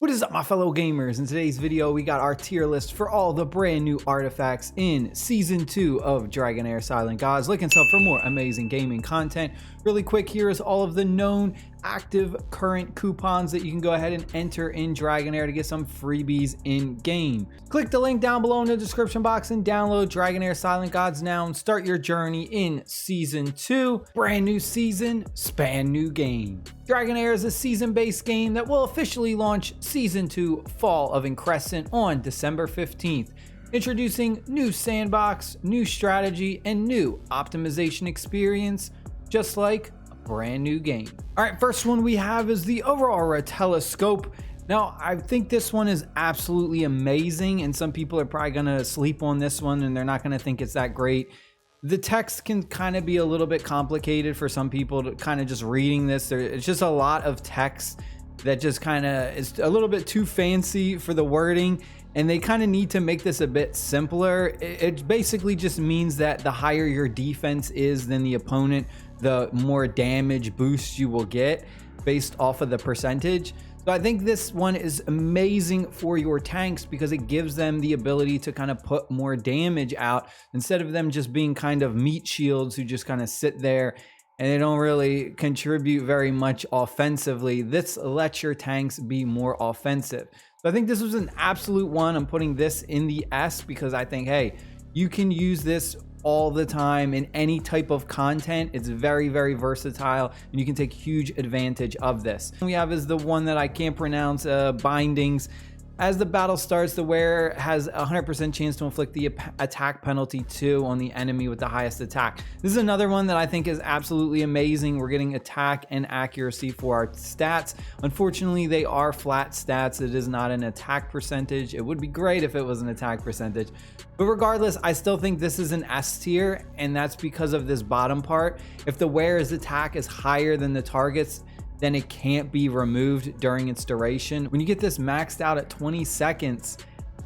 What is up, my fellow gamers? In today's video, we got our tier list for all the brand new artifacts in Season 2 of Dragonheir Silent Gods. Looking up for more amazing gaming content. Really quick, here is all of the known active current coupons that you can go ahead and enter in Dragonheir to get some freebies in game. Click the link down below in the description box and download Dragonheir Silent Gods now and start your journey in Season 2. Brand new season, span new game. Dragonheir is a season-based game that will officially launch Season 2 Fall of Increscent on December 15th. Introducing new sandbox, new strategy, and new optimization experience, just like a brand new game. All right, first one we have is the Aurora Telescope. Now, I think this one is absolutely amazing, and some people are probably gonna sleep on this one and they're not gonna think it's that great. The text can kind of be a little bit complicated for some people to kind of just reading this. It's just a lot of text that just kind of is a little bit too fancy for the wording, and they kind of need to make this a bit simpler. It basically just means that the higher your defense is than the opponent, the more damage boost you will get based off of the percentage. So I think this one is amazing for your tanks because it gives them the ability to kind of put more damage out instead of them just being kind of meat shields who just kind of sit there and they don't really contribute very much offensively. This lets your tanks be more offensive. So I think this was an absolute one. I'm putting this in the S because I think, hey, you can use this all the time in any type of content. It's very, very versatile and you can take huge advantage of this. We have is the one that I can't pronounce, bindings. As the battle starts, the wearer has a 100% chance to inflict the attack penalty 2 on the enemy with the highest attack. This is another one that I think is absolutely amazing. We're getting attack and accuracy for our stats. Unfortunately, they are flat stats. It is not an attack percentage. It would be great if it was an attack percentage. But regardless, I still think this is an S tier, and that's because of this bottom part. If the wearer's attack is higher than the target's, then it can't be removed during its duration. When you get this maxed out at 20 seconds,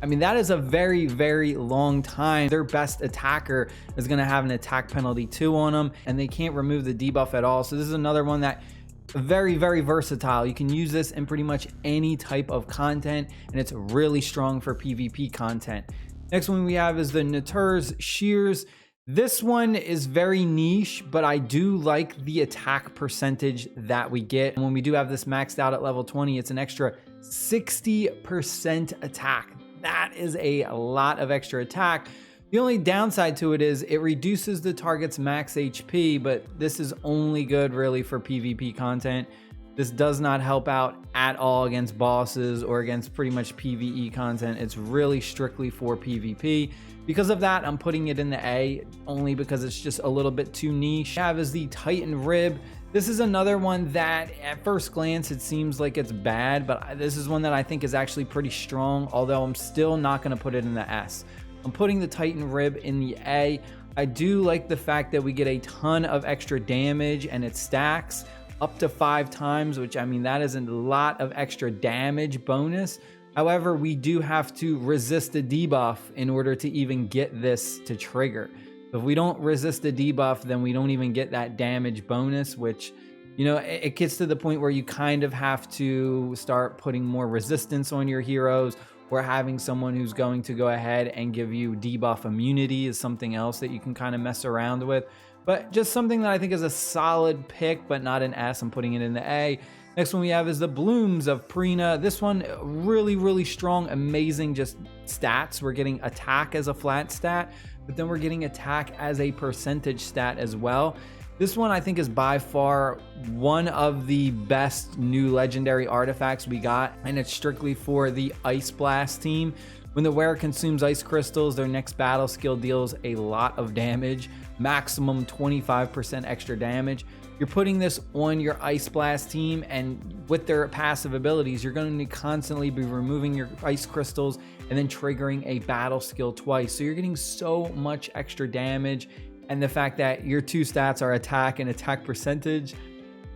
I mean, that is a very, very long time. Their best attacker is going to have an attack penalty 2 on them, and they can't remove the debuff at all. So this is another one that very, very versatile. You can use this in pretty much any type of content, and it's really strong for PvP content. Next one we have is the Natur's Shears. This one is very niche, but I do like the attack percentage that we get. And when we do have this maxed out at level 20, it's an extra 60% attack. That is a lot of extra attack. The only downside to it is it reduces the target's max HP, but this is only good really for PvP content. This does not help out at all against bosses or against pretty much PvE content. It's really strictly for PvP. Because of that, I'm putting it in the A, only because it's just a little bit too niche. We have is the Titan Rib. This is another one that at first glance, it seems like it's bad, but this is one that I think is actually pretty strong, although I'm still not gonna put it in the S. I'm putting the Titan Rib in the A. I do like the fact that we get a ton of extra damage and it stacks up to 5 times, which I mean, that is a lot of extra damage bonus. However, we do have to resist the debuff in order to even get this to trigger. If we don't resist the debuff, then we don't even get that damage bonus, which, you know, it gets to the point where you kind of have to start putting more resistance on your heroes, or having someone who's going to go ahead and give you debuff immunity is something else that you can kind of mess around with. But just something that I think is a solid pick, but not an S. I'm putting it in the A. Next one we have is the Blooms of Prina. This one, really, really strong, amazing just stats. We're getting attack as a flat stat, but then we're getting attack as a percentage stat as well. This one I think is by far one of the best new legendary artifacts we got, and it's strictly for the Ice Blast team. When the wearer consumes ice crystals, their next battle skill deals a lot of damage, maximum 25% extra damage. You're putting this on your Ice Blast team, and with their passive abilities, you're going to constantly be removing your ice crystals and then triggering a battle skill twice. So you're getting so much extra damage, and the fact that your 2 stats are attack and attack percentage,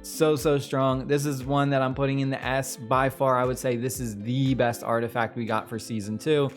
so strong. This is one that I'm putting in the S. By far, I would say this is the best artifact we got for Season 2.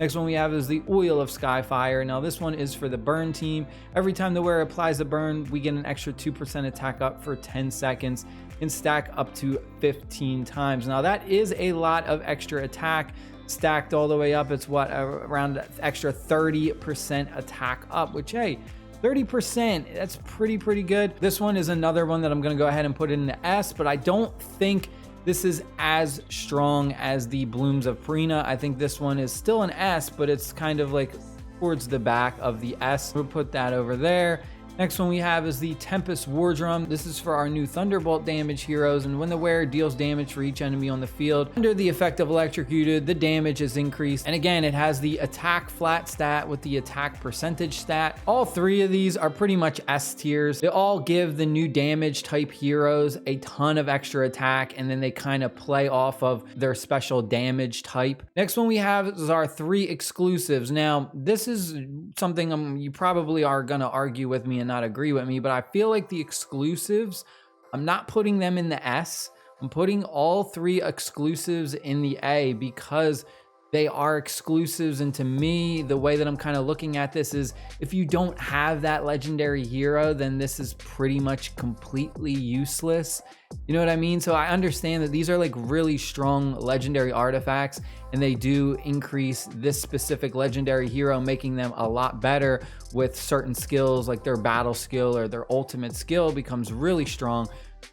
Next one we have is the Oil of Skyfire. Now this one is for the burn team. Every time the wearer applies a burn, we get an extra 2% attack up for 10 seconds. can stack up to 15 times. Now that is a lot of extra attack stacked all the way up. It's what, around extra 30% attack up, which, hey, 30%, that's pretty good. This one is another one that I'm gonna go ahead and put in the S, but I don't think this is as strong as the Blooms of Prina. I think this one is still an S, but it's kind of like towards the back of the S. We'll put that over there. Next one we have is the Tempest War Drum. This is for our new Thunderbolt damage heroes, and when the wearer deals damage for each enemy on the field under the effect of electrocuted, the damage is increased. And again, it has the attack flat stat with the attack percentage stat. All three of these are pretty much S tiers. They all give the new damage type heroes a ton of extra attack, and then they kind of play off of their special damage type. Next one we have is our 3 exclusives. Now, this is something you probably are gonna argue with me and not agree with me, but I feel like the exclusives, I'm not putting them in the S. I'm putting all 3 exclusives in the A because they are exclusives. And to me, the way that I'm kind of looking at this is, if you don't have that legendary hero, then this is pretty much completely useless. You know what I mean? So I understand that these are like really strong legendary artifacts, and they do increase this specific legendary hero, making them a lot better with certain skills, like their battle skill or their ultimate skill becomes really strong.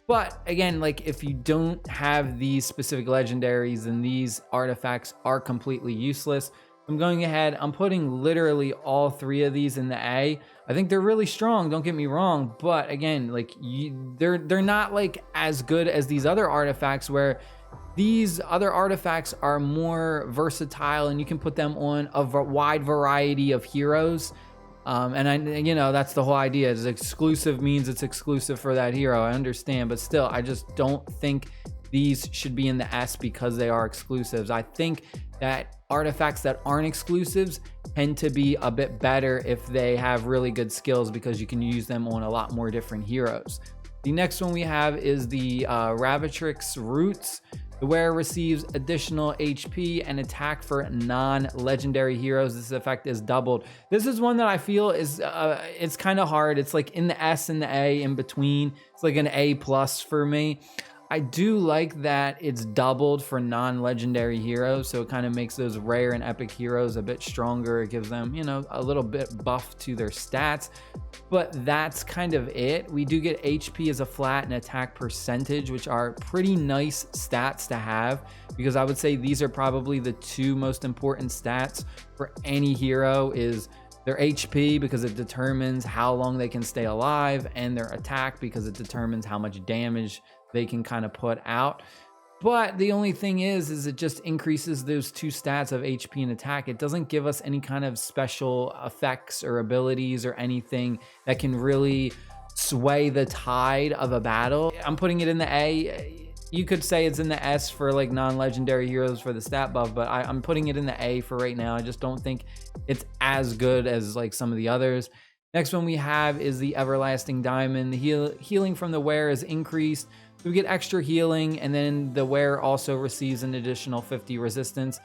But again, like if you don't have these specific legendaries, then these artifacts are completely useless. I'm going ahead, I'm putting literally all 3 of these in the A. I think they're really strong, don't get me wrong, but again, like they're not like as good as these other artifacts, where these other artifacts are more versatile and you can put them on a wide variety of heroes. And that's the whole idea, is exclusive means it's exclusive for that hero. I understand, but still, I just don't think these should be in the S because they are exclusives. I think that artifacts that aren't exclusives tend to be a bit better if they have really good skills, because you can use them on a lot more different heroes. The next one we have is the Ravatrix Roots. The wearer receives additional HP and attack for non-legendary heroes. This effect is doubled. This is one that I feel is, it's kind of hard. It's like in the S and the A in between. It's like an A+ for me. I do like that it's doubled for non-legendary heroes, so it kind of makes those rare and epic heroes a bit stronger. It gives them, a little bit buff to their stats, but that's kind of it. We do get HP as a flat and attack percentage, which are pretty nice stats to have, because I would say these are probably the 2 most important stats for any hero, is their HP, because it determines how long they can stay alive, and their attack, because it determines how much damage they can kind of put out. But the only thing is it just increases those 2 stats of HP and attack. It doesn't give us any kind of special effects or abilities or anything that can really sway the tide of a battle. I'm putting it in the A. You could say it's in the S for like non-legendary heroes for the stat buff, but I'm putting it in the A for right now. I just don't think it's as good as like some of the others. Next one we have is the Everlasting Diamond. The healing from the wearer is increased. We get extra healing, and then the wearer also receives an additional 50 resistance.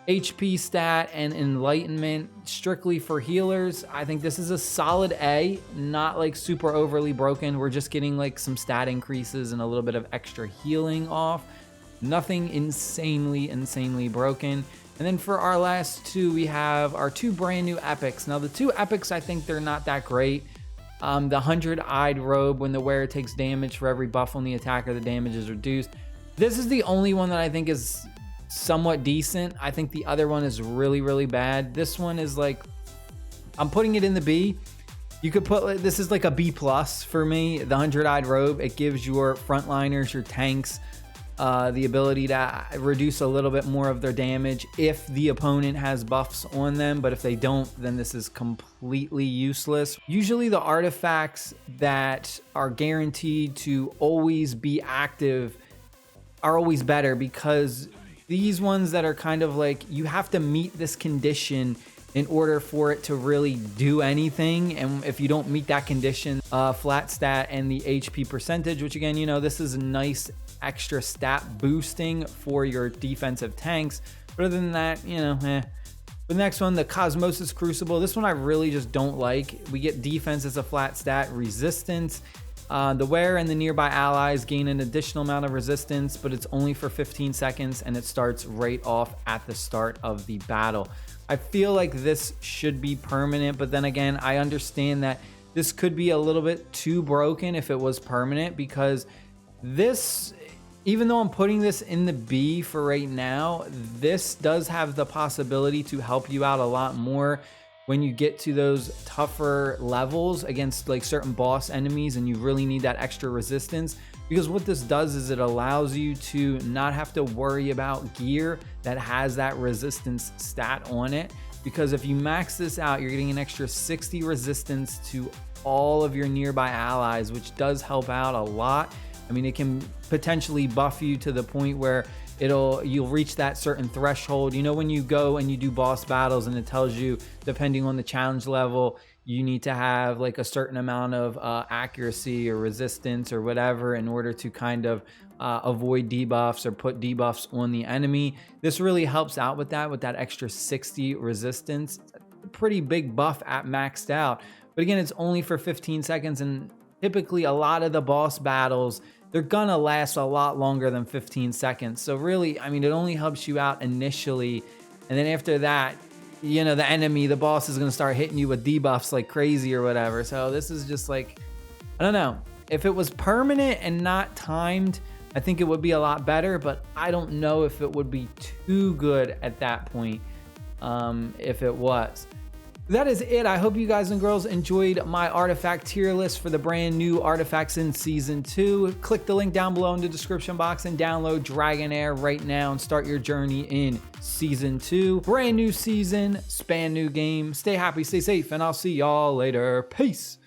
HP stat and enlightenment strictly for healers. I think this is a solid A, not like super overly broken. We're just getting like some stat increases and a little bit of extra healing off. Nothing insanely broken. And then for our last 2, we have our 2 brand new epics. Now the 2 epics, I think they're not that great. The 100-eyed robe, when the wearer takes damage for every buff on the attacker, the damage is reduced. This is the only one that I think is somewhat decent. I think the other one is really bad. This one is like, I'm putting it in the B. You could put, this is like a B+ for me. The 100-eyed robe, it gives your frontliners, your tanks, the ability to reduce a little bit more of their damage if the opponent has buffs on them, but if they don't, then this is completely useless. Usually the artifacts that are guaranteed to always be active are always better, because these ones that are kind of like, you have to meet this condition in order for it to really do anything, and if you don't meet that condition, flat stat and the HP percentage, which again, this is a nice extra stat boosting for your defensive tanks, but other than that, The next one, the Cosmosis Crucible. This one I really just don't like. We get defense as a flat stat, resistance The wearer and the nearby allies gain an additional amount of resistance, but it's only for 15 seconds and it starts right off at the start of the battle. I feel like this should be permanent, but then again, I understand that this could be a little bit too broken if it was permanent, because this, even though I'm putting this in the B for right now, this does have the possibility to help you out a lot more when you get to those tougher levels against like certain boss enemies and you really need that extra resistance. Because what this does is it allows you to not have to worry about gear that has that resistance stat on it. Because if you max this out, you're getting an extra 60 resistance to all of your nearby allies, which does help out a lot. I mean, it can potentially buff you to the point where you'll reach that certain threshold. You know, when you go and you do boss battles and it tells you, depending on the challenge level, you need to have like a certain amount of accuracy or resistance or whatever in order to kind of avoid debuffs or put debuffs on the enemy. This really helps out with that extra 60 resistance. A pretty big buff at maxed out. But again, it's only for 15 seconds, and typically a lot of the boss battles, they're gonna last a lot longer than 15 seconds. So really, I mean, it only helps you out initially. And then after that, you know, the boss is gonna start hitting you with debuffs like crazy or whatever. So this is just like, I don't know. If it was permanent and not timed, I think it would be a lot better, but I don't know if it would be too good at that point, if it was. That is it. I hope you guys and girls enjoyed my artifact tier list for the brand new artifacts in Season 2. Click the link down below in the description box and download Dragonheir right now and start your journey in Season 2. Brand new season, span new game. Stay happy, stay safe, and I'll see y'all later. Peace.